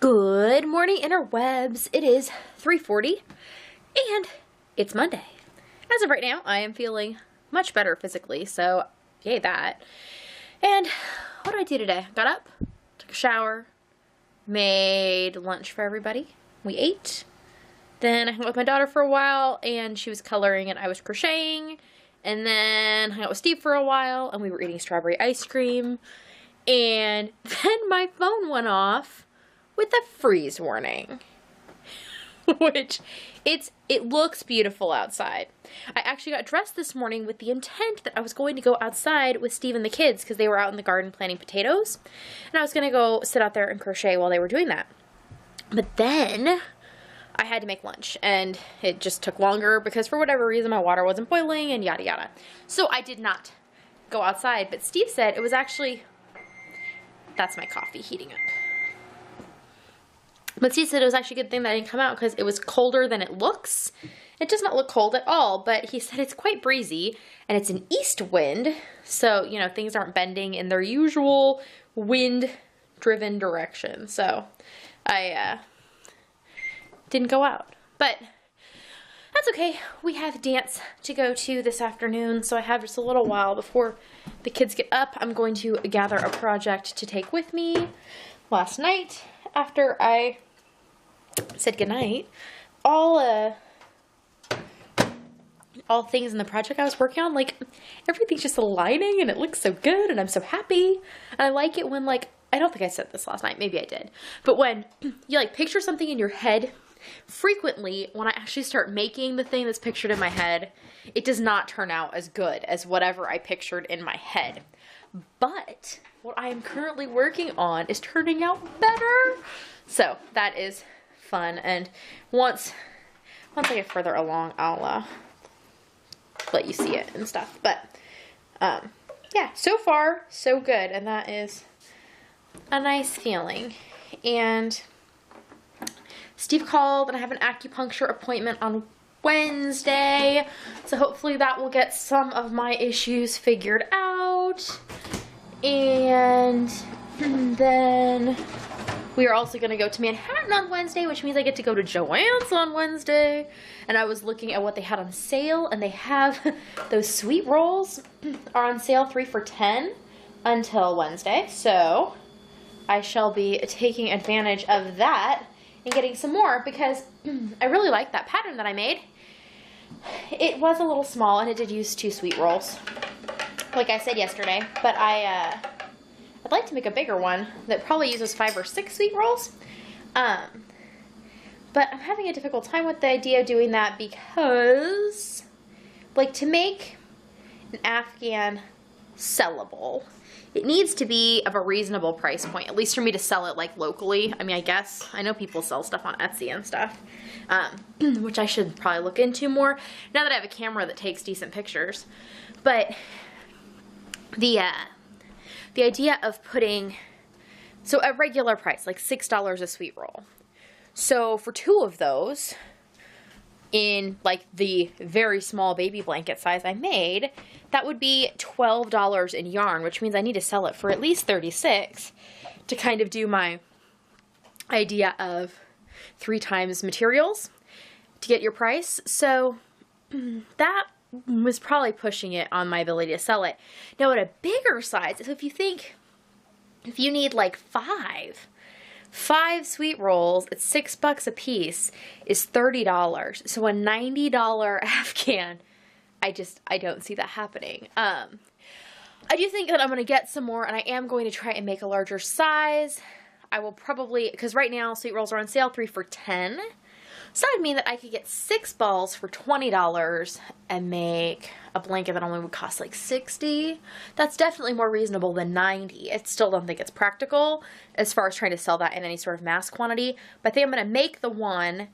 Good morning, interwebs. It is 3:40 and it's Monday. As of right now, I am feeling much better physically, so yay that. And what did I do today? Got up, took a shower, made lunch for everybody. We ate. Then I hung out with my daughter for a while and she was coloring and I was crocheting. And then hung out with Steve for a while and we were eating strawberry ice cream. And then my phone went off with a freeze warning, which it looks beautiful outside. I actually got dressed this morning with the intent that I was going to go outside with Steve and the kids because they were out in the garden planting potatoes, and I was going to go sit out there and crochet while they were doing that. But then I had to make lunch and it just took longer because for whatever reason my water wasn't boiling and yada yada. So I did not go outside, but Steve said it was actually, that's my coffee heating up. But Steve said it was actually a good thing that I didn't come out because it was colder than it looks. It does not look cold at all, but he said it's quite breezy and it's an east wind. So, you know, things aren't bending in their usual wind-driven direction. So I didn't go out, but that's okay. We have dance to go to this afternoon, so I have just a little while before the kids get up. I'm going to gather a project to take with me. Last night, after I said goodnight, all things in the project I was working on, like, everything's just aligning and it looks so good and I'm so happy. And I like it when, like, I don't think I said this last night, maybe I did, but when you, like, picture something in your head, frequently when I actually start making the thing that's pictured in my head, it does not turn out as good as whatever I pictured in my head. But what I am currently working on is turning out better. So that is fun. And once I get further along, I'll let you see it and stuff. But yeah, so far so good. And that is a nice feeling. And Steve called and I have an acupuncture appointment on Wednesday. So hopefully that will get some of my issues figured out. And then we are also going to go to Manhattan on Wednesday, which means I get to go to Joann's on Wednesday. And I was looking at what they had on sale, and they have those sweet rolls are on sale 3 for $10 until Wednesday. So I shall be taking advantage of that and getting some more because I really like that pattern that I made. It was a little small and it did use 2 sweet rolls, like I said yesterday, but I'd like to make a bigger one that probably uses 5 or 6 sweet rolls. But I'm having a difficult time with the idea of doing that because, like, to make an Afghan sellable, it needs to be of a reasonable price point, at least for me to sell it, like, locally. I mean, I guess I know people sell stuff on Etsy and stuff, which I should probably look into more now that I have a camera that takes decent pictures. But the idea of putting, so a regular price, like $6 a sweet roll. So for 2 of those, in like the very small baby blanket size I made, that would be $12 in yarn, which means I need to sell it for at least $36 to kind of do my idea of 3 times materials to get your price. So that was probably pushing it on my ability to sell it. Now at a bigger size, so if you need like 5 sweet rolls at $6 a piece is $30. So a $90 Afghan, I don't see that happening. I do think that I'm going to get some more and I am going to try and make a larger size. I will probably, because right now sweet rolls are on sale 3 for $10. So that would mean that I could get 6 balls for $20 and make a blanket that only would cost like $60. That's definitely more reasonable than $90. I still don't think it's practical as far as trying to sell that in any sort of mass quantity. But I think I'm going to make the one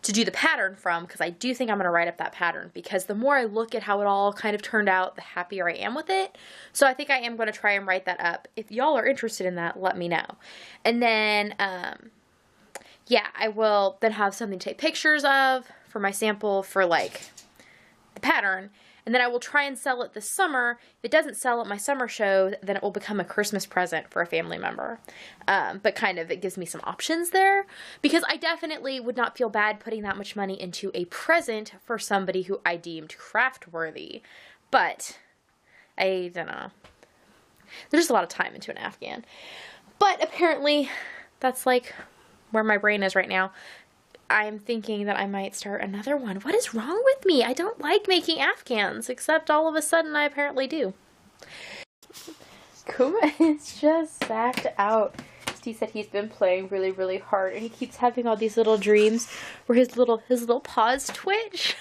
to do the pattern from, because I do think I'm going to write up that pattern, because the more I look at how it all kind of turned out, the happier I am with it. So I think I am going to try and write that up. If y'all are interested in that, let me know. And then yeah, I will then have something to take pictures of for my sample for like the pattern. and then I will try and sell it this summer. If it doesn't sell at my summer show, then it will become a Christmas present for a family member. But kind of, it gives me some options there, because I definitely would not feel bad putting that much money into a present for somebody who I deemed craft worthy. But I don't know. There's just a lot of time into an Afghan. But apparently that's like where my brain is right now. I'm thinking that I might start another one. What is wrong with me? I don't like making Afghans, except all of a sudden I apparently do. Kuma is just sacked out. He said he's been playing really, really hard, and he keeps having all these little dreams where his little paws twitch.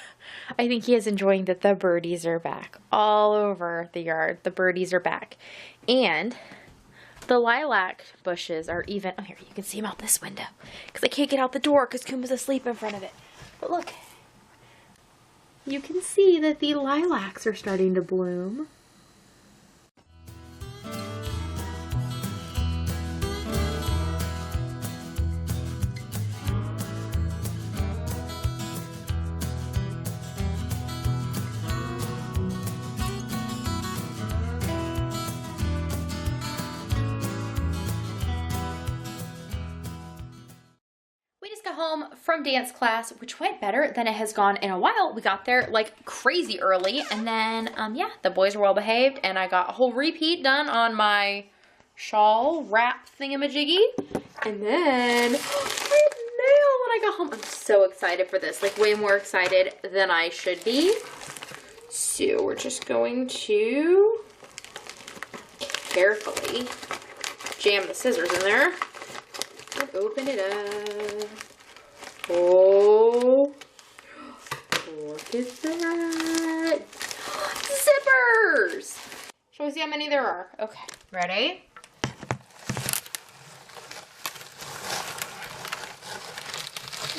I think he is enjoying that the birdies are back all over the yard. The birdies are back. And the lilac bushes are even, oh here, you can see them out this window, because I can't get out the door because Kuma's asleep in front of it. But look, you can see that the lilacs are starting to bloom. Home from dance class, which went better than it has gone in a while. We got there like crazy early, and then yeah, the boys were well behaved, and I got a whole repeat done on my shawl wrap thingamajiggy, and then I had nail when I got home. I'm so excited for this, like way more excited than I should be. So we're just going to carefully jam the scissors in there and open it up. Oh, look at that. Zippers! Shall we see how many there are? Okay, ready?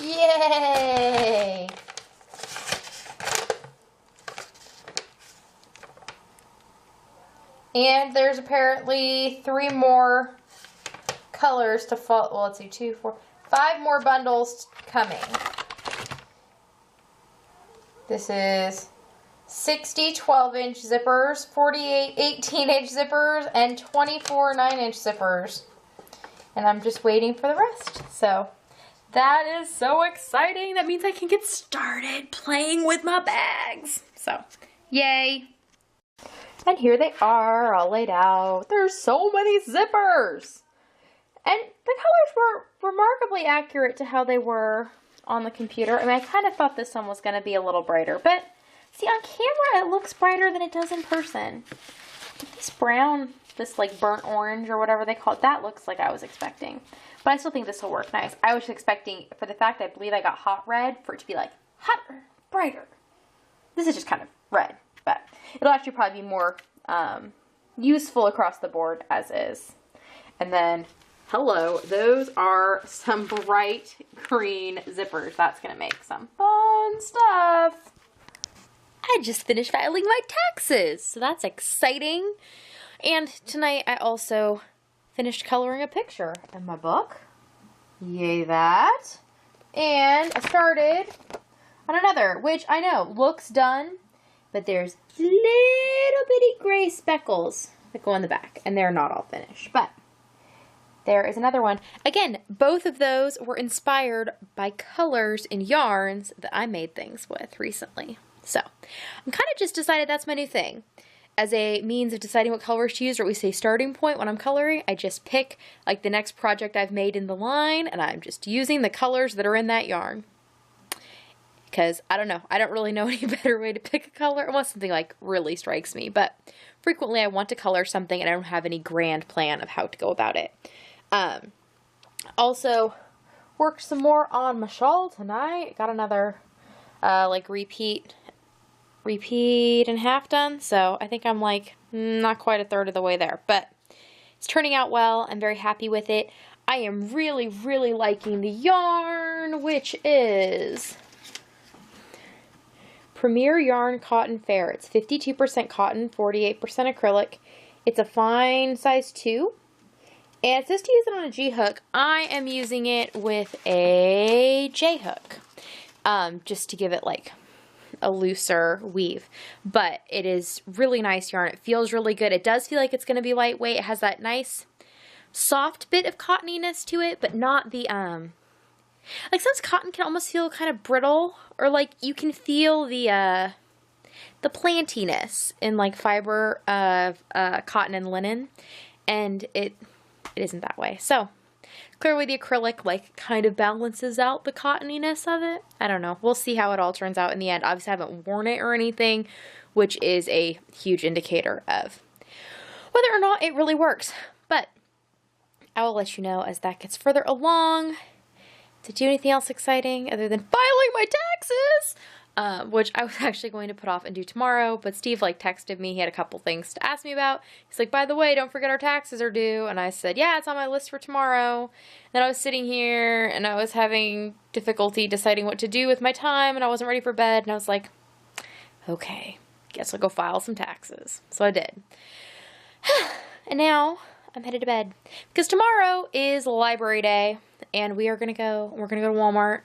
Yay! And there's apparently 3 more colors to fall. Well, let's see, 2, 4, 5 more bundles coming. This is 60 12-inch zippers, 48 18-inch zippers, and 24 9-inch zippers. And I'm just waiting for the rest. So that is so exciting. That means I can get started playing with my bags. So yay. And here they are all laid out. There's so many zippers. And the colors were remarkably accurate to how they were on the computer. I mean, I kind of thought this one was going to be a little brighter, but see, on camera it looks brighter than it does in person. This brown, this like burnt orange or whatever they call it, that looks like I was expecting. But I still think this will work nice. I was expecting, for the fact I believe I got hot red, for it to be like hotter, brighter. This is just kind of red, but it'll actually probably be more useful across the board as is. And then, hello, those are some bright green zippers. That's going to make some fun stuff. I just finished filing my taxes, so that's exciting. And tonight I also finished coloring a picture in my book. Yay that. And I started on another, which I know looks done, but there's little bitty gray speckles that go on the back, and they're not all finished. But there is another one. Again, both of those were inspired by colors in yarns that I made things with recently. So I'm kind of just decided that's my new thing. As a means of deciding what colors to use, or we say starting point when I'm coloring, I just pick like the next project I've made in the line, and I'm just using the colors that are in that yarn. Because, I don't know, I don't really know any better way to pick a color unless something like really strikes me. But frequently I want to color something and I don't have any grand plan of how to go about it. Also worked some more on my shawl tonight. Got another like repeat and half done. So I think I'm like not quite a third of the way there, but it's turning out well. I'm very happy with it. I am really, really liking the yarn, which is Premier Yarn Cotton Fair. It's 52% cotton, 48% acrylic. It's a fine size 2. And it says to use it on a G hook. I am using it with a J hook. Just to give it like a looser weave. But it is really nice yarn. It feels really good. It does feel like it's going to be lightweight. It has that nice soft bit of cottoniness to it, but not the, like sometimes cotton can almost feel kind of brittle, or like you can feel the plantiness in like fiber of cotton and linen, and it isn't that way. So clearly the acrylic like kind of balances out the cottoniness of it. I don't know. We'll see how it all turns out in the end. Obviously I haven't worn it or anything, which is a huge indicator of whether or not it really works. But I will let you know as that gets further along. To do anything else exciting other than filing my taxes, which I was actually going to put off and do tomorrow, but Steve like texted me. He had a couple things to ask me about. He's like, by the way, don't forget our taxes are due. And I said, yeah, it's on my list for tomorrow. And then I was sitting here and I was having difficulty deciding what to do with my time, and I wasn't ready for bed. And I was like, okay, guess I'll go file some taxes. So I did. And now I'm headed to bed because tomorrow is library day, and we're gonna go to Walmart.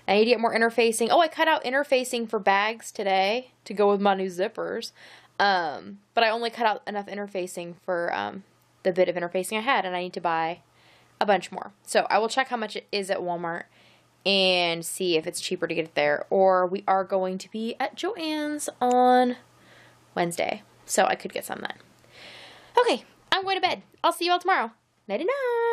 I need to get more interfacing. Oh, I cut out interfacing for bags today to go with my new zippers. But I only cut out enough interfacing for the bit of interfacing I had, and I need to buy a bunch more. So I will check how much it is at Walmart and see if it's cheaper to get it there, or we are going to be at Joann's on Wednesday, so I could get some then. Okay, I'm going to bed. I'll see you all tomorrow. Nighty night.